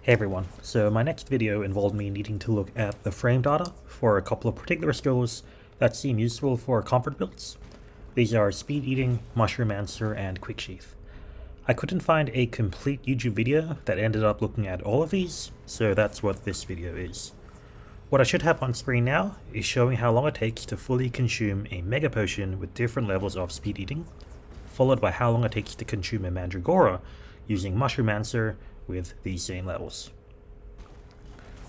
Hey everyone, so my next video involved me needing to look at the frame data for a couple of particular skills that seem useful for comfort builds. These are Speed Eating, Mushroomancer, and Quick Sheathe. I couldn't find a complete YouTube video that ended up looking at all of these, so that's what this video is. What I should have on screen now is showing how long it takes to fully consume a Mega Potion with different levels of Speed Eating, followed by how long it takes to consume a Mandragora using Mushroomancer with these same levels.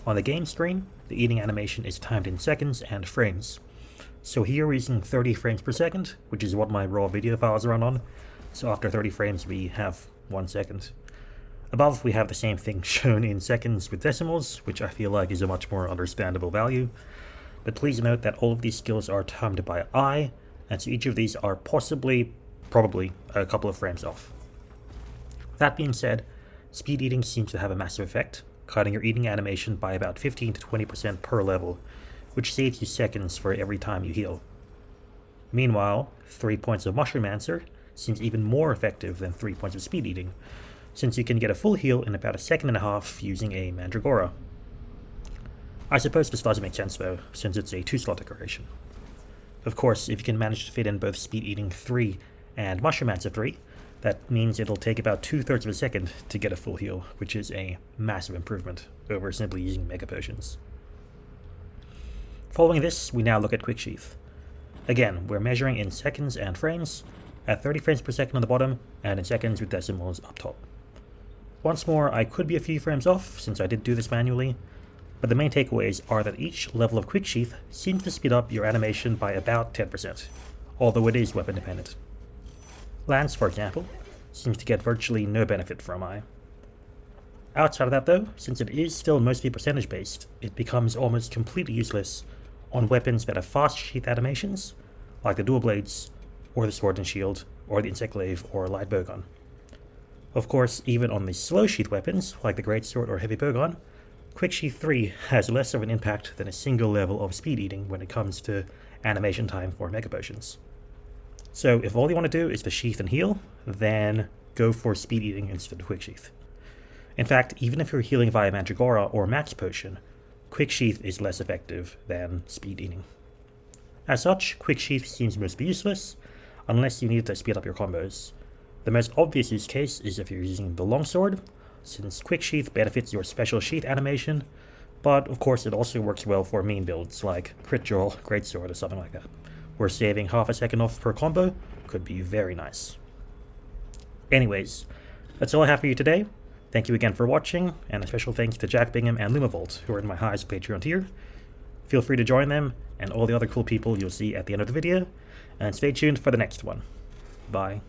On the game screen, the eating animation is timed in seconds and frames. So here we're using 30 frames per second, which is what my raw video files run on. So after 30 frames we have 1 second. Above we have the same thing shown in seconds with decimals, which I feel like is a much more understandable value. But please note that all of these skills are timed by eye, and so each of these are probably a couple of frames off. That being said, Speed Eating seems to have a massive effect, cutting your eating animation by about 15 to 20% per level, which saves you seconds for every time you heal. Meanwhile, 3 points of Mushroomancer seems even more effective than 3 points of Speed Eating, since you can get a full heal in about 1.5 seconds using a Mandragora. I suppose this doesn't make sense though, since it's a 2-slot decoration. Of course, if you can manage to fit in both Speed Eating 3 and Mushroomancer 3, that means it'll take about 2/3 of a second to get a full heal, which is a massive improvement over simply using Mega Potions. Following this, we now look at Quick Sheathe. Again, we're measuring in seconds and frames, at 30 frames per second on the bottom, and in seconds with decimals up top. Once more, I could be a few frames off, since I did do this manually, but the main takeaways are that each level of Quick Sheathe seems to speed up your animation by about 10%, although it is weapon dependent. Lance, for example, seems to get virtually no benefit from eye. Outside of that though, since it is still mostly percentage based, it becomes almost completely useless on weapons that have fast sheath animations, like the dual blades, or the sword and shield, or the insect glaive, or light bowgun. Of course, even on the slow sheath weapons, like the greatsword or heavy bowgun, Quick Sheath 3 has less of an impact than a single level of speed eating when it comes to animation time for Mega Potions. So if all you want to do is to sheath and heal, then go for Speed Eating instead of Quick Sheath. In fact, even if you're healing via Mandragora or Max Potion, Quick Sheath is less effective than Speed Eating. As such, Quick Sheath seems mostly useless, unless you need to speed up your combos. The most obvious use case is if you're using the longsword, since Quick Sheath benefits your special sheath animation, but of course it also works well for mean builds like Crit Draw, Greatsword, or something like that, where saving 0.5 seconds off per combo could be very nice. Anyways, that's all I have for you today. Thank you again for watching, and a special thanks to Jack Bingham and Lumavolt, who are in my highest Patreon tier. Feel free to join them, and all the other cool people you'll see at the end of the video, and stay tuned for the next one. Bye.